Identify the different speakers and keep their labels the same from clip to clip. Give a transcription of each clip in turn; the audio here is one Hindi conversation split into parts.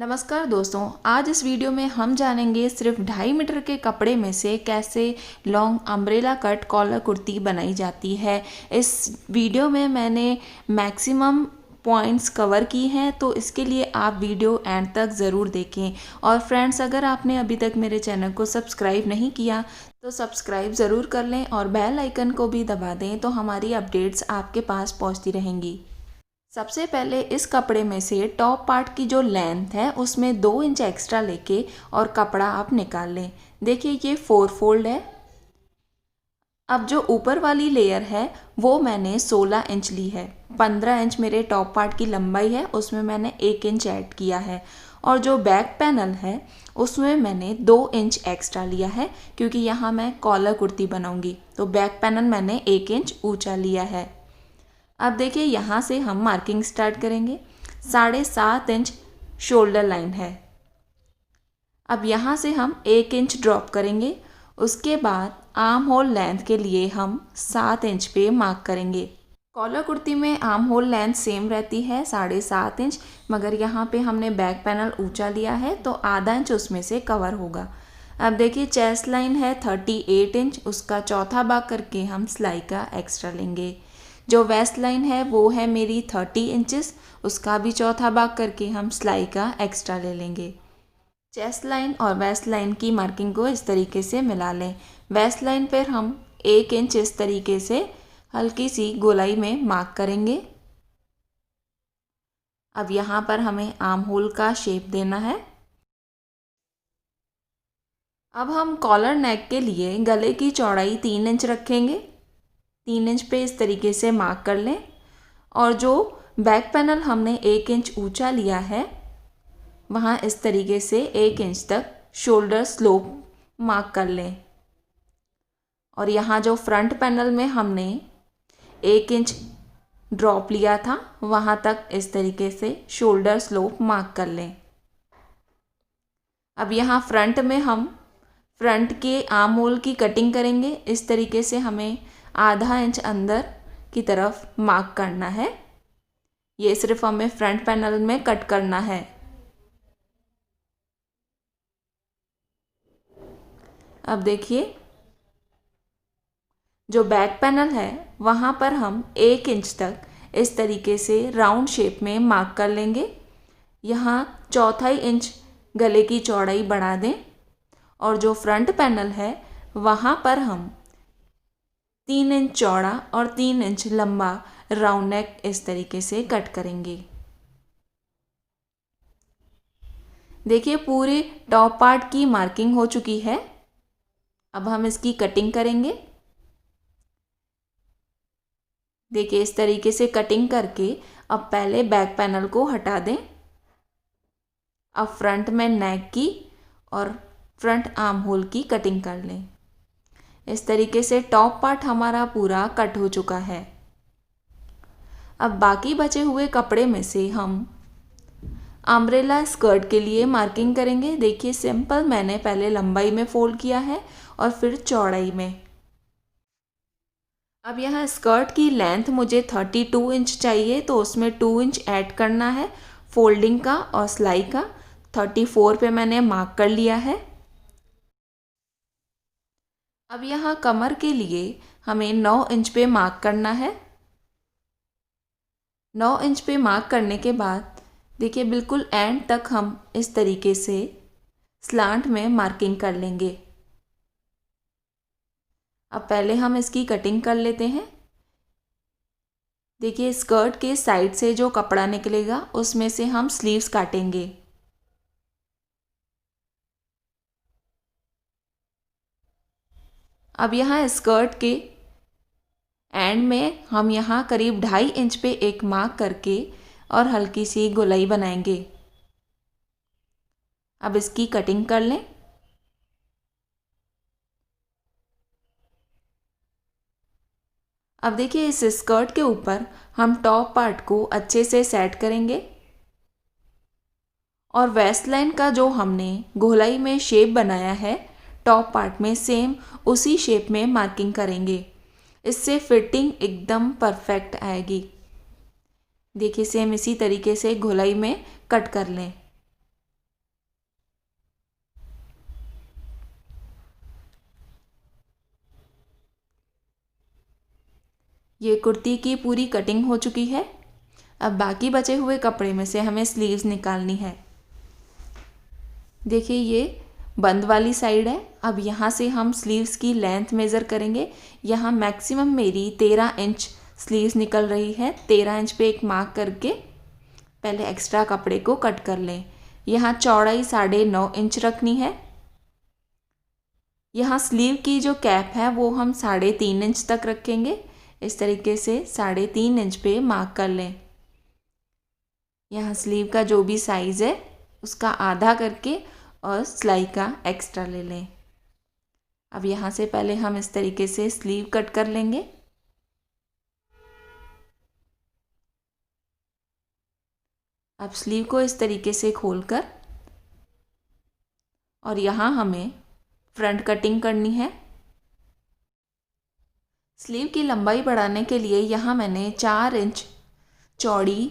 Speaker 1: नमस्कार दोस्तों, आज इस वीडियो में हम जानेंगे सिर्फ 2.5 मीटर के कपड़े में से कैसे long umbrella cut collar kurti बनाई जाती है। इस वीडियो में मैंने मैक्सिमम पॉइंट्स कवर की हैं, तो इसके लिए आप वीडियो एंड तक ज़रूर देखें। और फ्रेंड्स, अगर आपने अभी तक मेरे चैनल को सब्सक्राइब नहीं किया तो सब्सक्राइब ज़रूर कर लें और बेल आइकन को भी दबा दें, तो हमारी अपडेट्स आपके पास पहुंचती रहेंगी। सबसे पहले इस कपड़े में से टॉप पार्ट की जो लेंथ है उसमें 2 इंच एक्स्ट्रा लेके और कपड़ा आप निकाल लें। देखिए ये 4 फोल्ड है। अब जो ऊपर वाली लेयर है वो मैंने 16 इंच ली है। 15 इंच मेरे टॉप पार्ट की लंबाई है, उसमें मैंने 1 इंच ऐड किया है। और जो बैक पैनल है उसमें मैंने 2 इंच एक्स्ट्रा लिया है, क्योंकि यहाँ मैं कॉलर कुर्ती बनाऊंगी, तो बैक पैनल मैंने 1 इंच ऊंचा लिया है। अब देखिए यहाँ से हम मार्किंग स्टार्ट करेंगे। 7.5 इंच शोल्डर लाइन है। अब यहाँ से हम 1 इंच ड्रॉप करेंगे। उसके बाद आर्म होल लेंथ के लिए हम 7 इंच पे मार्क करेंगे। कॉलर कुर्ती में आर्म होल लेंथ सेम रहती है 7.5 इंच, मगर यहाँ पे हमने बैक पैनल ऊंचा लिया है तो आधा इंच उसमें से कवर होगा। अब देखिए चेस्ट लाइन है 38 इंच, उसका चौथा भाग करके हम सिलाई का एक्स्ट्रा लेंगे। जो वेस्ट लाइन है वो है मेरी 30 इंचेस, उसका भी चौथा भाग करके हम सिलाई का एक्स्ट्रा ले लेंगे। चेस्ट लाइन और वेस्ट लाइन की मार्किंग को इस तरीके से मिला लें। वेस्ट लाइन पर हम 1 इंच इस तरीके से हल्की सी गोलाई में मार्क करेंगे। अब यहाँ पर हमें आर्म होल का शेप देना है। अब हम कॉलर नेक के लिए गले की चौड़ाई 3 इंच रखेंगे। 3 इंच पे इस तरीके से मार्क कर लें। और जो बैक पैनल हमने 1 इंच ऊंचा लिया है वहाँ इस तरीके से 1 इंच तक शोल्डर स्लोप मार्क कर लें। और यहाँ जो फ्रंट पैनल में हमने 1 इंच ड्रॉप लिया था वहाँ तक इस तरीके से शोल्डर स्लोप मार्क कर लें। अब यहाँ फ्रंट में हम फ्रंट के आर्म होल की कटिंग करेंगे। इस तरीके से हमें आधा इंच अंदर की तरफ मार्क करना है। ये सिर्फ हमें फ्रंट पैनल में कट करना है। अब देखिए जो बैक पैनल है वहाँ पर हम 1 इंच तक इस तरीके से राउंड शेप में मार्क कर लेंगे। यहाँ चौथाई इंच गले की चौड़ाई बढ़ा दें। और जो फ्रंट पैनल है वहाँ पर हम 3 इंच चौड़ा और 3 इंच लंबा राउंड नेक इस तरीके से कट करेंगे। देखिए पूरे टॉप पार्ट की मार्किंग हो चुकी है। अब हम इसकी कटिंग करेंगे। देखिए इस तरीके से कटिंग करके अब पहले बैक पैनल को हटा दें। अब फ्रंट में नेक की और फ्रंट आर्म होल की कटिंग कर लें। इस तरीके से टॉप पार्ट हमारा पूरा कट हो चुका है। अब बाकी बचे हुए कपड़े में से हम अम्ब्रेला स्कर्ट के लिए मार्किंग करेंगे। देखिए सिंपल मैंने पहले लंबाई में फोल्ड किया है और फिर चौड़ाई में। अब यहाँ स्कर्ट की लेंथ मुझे 32 इंच चाहिए, तो उसमें 2 इंच ऐड करना है फोल्डिंग का और सिलाई का। 34 पे मैंने मार्क कर लिया है। अब यहाँ कमर के लिए हमें 9 इंच पे मार्क करना है। 9 इंच पे मार्क करने के बाद देखिए बिल्कुल एंड तक हम इस तरीके से स्लांट में मार्किंग कर लेंगे। अब पहले हम इसकी कटिंग कर लेते हैं। देखिए स्कर्ट के साइड से जो कपड़ा निकलेगा उसमें से हम स्लीव्स काटेंगे। अब यहाँ स्कर्ट के एंड में हम यहाँ करीब 2.5 इंच पे एक मार्क करके और हल्की सी गोलाई बनाएंगे। अब इसकी कटिंग कर लें। अब देखिए इस स्कर्ट के ऊपर हम टॉप पार्ट को अच्छे से सेट करेंगे। और वेस्ट लाइन का जो हमने गोलाई में शेप बनाया है टॉप पार्ट में, सेम उसी शेप में मार्किंग करेंगे। इससे फिटिंग एकदम परफेक्ट आएगी। देखिए सेम इसी तरीके से गोलाई में कट कर लें। ये कुर्ती की पूरी कटिंग हो चुकी है। अब बाकी बचे हुए कपड़े में से हमें स्लीव्स निकालनी है। देखिए ये बंद वाली साइड है। अब यहाँ से हम स्लीव्स की लेंथ मेज़र करेंगे। यहाँ मैक्सिमम मेरी 13 इंच स्लीव्स निकल रही है। 13 इंच पे एक मार्क करके पहले एक्स्ट्रा कपड़े को कट कर लें। यहाँ चौड़ाई 9.5 इंच रखनी है। यहाँ स्लीव की जो कैप है वो हम 3.5 इंच तक रखेंगे। इस तरीके से 3.5 इंच पे मार्क कर लें। यहाँ स्लीव का जो भी साइज़ है उसका आधा करके और सिलाई का एक्स्ट्रा ले लें। अब यहाँ से पहले हम इस तरीके से स्लीव कट कर लेंगे। अब स्लीव को इस तरीके से खोलकर और यहाँ हमें फ्रंट कटिंग करनी है। स्लीव की लंबाई बढ़ाने के लिए यहाँ मैंने 4 इंच चौड़ी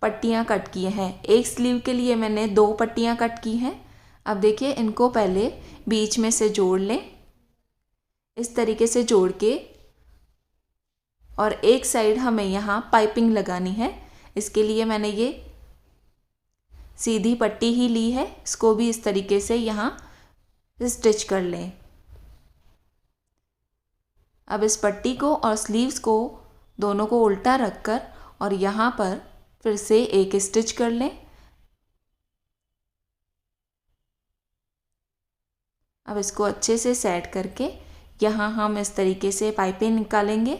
Speaker 1: पट्टियाँ कट किए हैं। एक स्लीव के लिए मैंने 2 पट्टियाँ कट की हैं। अब देखिए इनको पहले बीच में से जोड़ लें, इस तरीके से जोड़ के, और एक साइड हमें यहाँ पाइपिंग लगानी है। इसके लिए मैंने ये सीधी पट्टी ही ली है। इसको भी इस तरीके से यहाँ स्टिच कर लें। अब इस पट्टी को और स्लीव्स को दोनों को उल्टा रखकर और यहाँ पर फिर से एक स्टिच कर लें। अब इसको अच्छे से सेट करके यहाँ हम इस तरीके से पाइपें निकालेंगे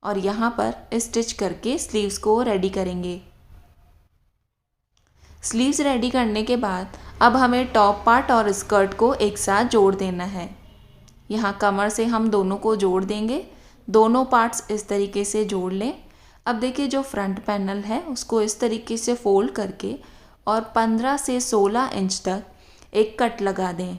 Speaker 1: और यहाँ पर स्टिच करके स्लीव्स को रेडी करेंगे। स्लीव्स रेडी करने के बाद अब हमें टॉप पार्ट और स्कर्ट को एक साथ जोड़ देना है। यहाँ कमर से हम दोनों को जोड़ देंगे। दोनों पार्ट्स इस तरीके से जोड़ लें। अब देखिए जो फ्रंट पैनल है उसको इस तरीके से फोल्ड करके और 15 से 16 इंच तक एक कट लगा दें।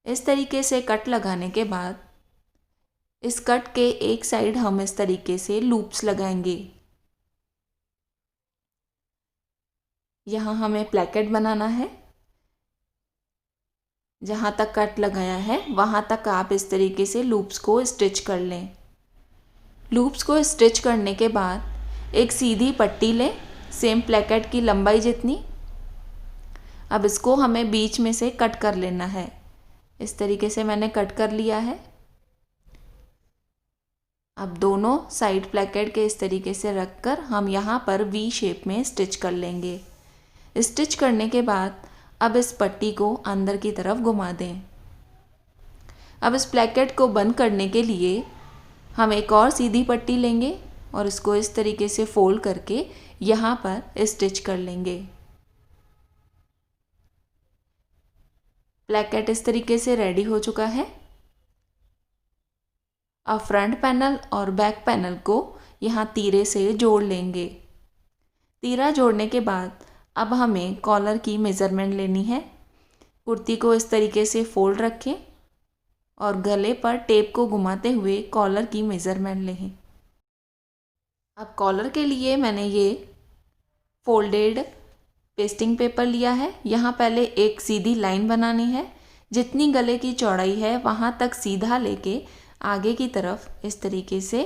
Speaker 1: इस तरीके से कट लगाने के बाद इस कट के एक साइड हम इस तरीके से लूप्स लगाएंगे। यहाँ हमें प्लेकेट बनाना है। जहाँ तक कट लगाया है वहाँ तक आप इस तरीके से लूप्स को स्टिच कर लें। लूप्स को स्टिच करने के बाद एक सीधी पट्टी लें, सेम प्लेकेट की लंबाई जितनी। अब इसको हमें बीच में से कट कर लेना है। इस तरीके से मैंने कट कर लिया है। अब दोनों साइड प्लेकेट के इस तरीके से रखकर हम यहाँ पर वी शेप में स्टिच कर लेंगे। स्टिच करने के बाद अब इस पट्टी को अंदर की तरफ घुमा दें। अब इस प्लेकेट को बंद करने के लिए हम एक और सीधी पट्टी लेंगे और इसको इस तरीके से फोल्ड करके यहाँ पर स्टिच कर लेंगे। प्लेकेट इस तरीके से रेडी हो चुका है। अब फ्रंट पैनल और बैक पैनल को यहाँ तीरे से जोड़ लेंगे। तीरा जोड़ने के बाद अब हमें कॉलर की मेज़रमेंट लेनी है। कुर्ती को इस तरीके से फोल्ड रखें और गले पर टेप को घुमाते हुए कॉलर की मेज़रमेंट लें। अब कॉलर के लिए मैंने ये फोल्डेड पेस्टिंग पेपर लिया है। यहाँ पहले एक सीधी लाइन बनानी है। जितनी गले की चौड़ाई है वहाँ तक सीधा लेके आगे की तरफ इस तरीके से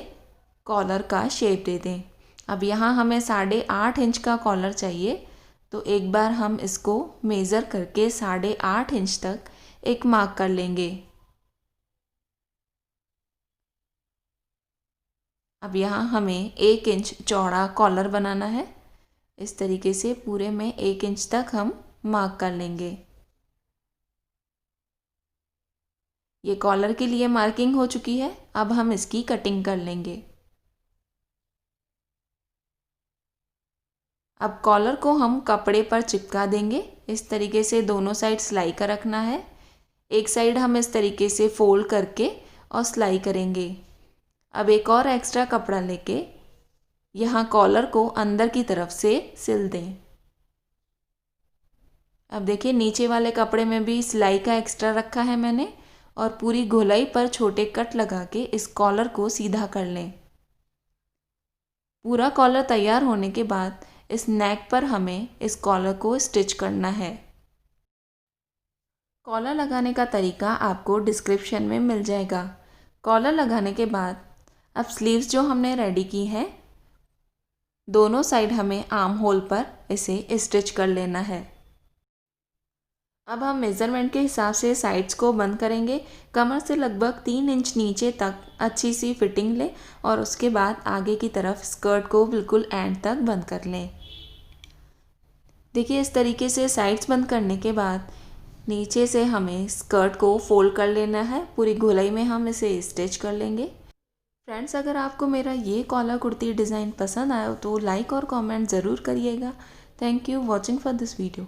Speaker 1: कॉलर का शेप दे दें। अब यहाँ हमें 8.5 इंच का कॉलर चाहिए, तो एक बार हम इसको मेज़र करके 8.5 इंच तक एक मार्क कर लेंगे। अब यहाँ हमें 1 इंच चौड़ा कॉलर बनाना है। इस तरीके से पूरे में 1 इंच तक हम मार्क कर लेंगे। ये कॉलर के लिए मार्किंग हो चुकी है। अब हम इसकी कटिंग कर लेंगे। अब कॉलर को हम कपड़े पर चिपका देंगे। इस तरीके से दोनों साइड सिलाई का रखना है। एक साइड हम इस तरीके से फोल्ड करके और सिलाई करेंगे। अब एक और एक्स्ट्रा कपड़ा लेके यहाँ कॉलर को अंदर की तरफ से सिल दें। अब देखिए नीचे वाले कपड़े में भी सिलाई का एक्स्ट्रा रखा है मैंने, और पूरी गोलाई पर छोटे कट लगा के इस कॉलर को सीधा कर लें। पूरा कॉलर तैयार होने के बाद इस नेक पर हमें इस कॉलर को स्टिच करना है। कॉलर लगाने का तरीका आपको डिस्क्रिप्शन में मिल जाएगा। कॉलर लगाने के बाद अब स्लीव्स जो हमने रेडी की है, दोनों साइड हमें आर्म होल पर इसे स्टिच कर लेना है। अब हम मेज़रमेंट के हिसाब से साइड्स को बंद करेंगे। कमर से लगभग 3 इंच नीचे तक अच्छी सी फिटिंग लें और उसके बाद आगे की तरफ स्कर्ट को बिल्कुल एंड तक बंद कर लें। देखिए, इस तरीके से साइड्स बंद करने के बाद नीचे से हमें स्कर्ट को फोल्ड कर लेना है। पूरी गोलाई में हम इसे स्टिच कर लेंगे। फ्रेंड्स, अगर आपको मेरा ये कॉलर कुर्ती डिज़ाइन पसंद आया हो तो लाइक और कमेंट ज़रूर करिएगा। Thank you watching for this video.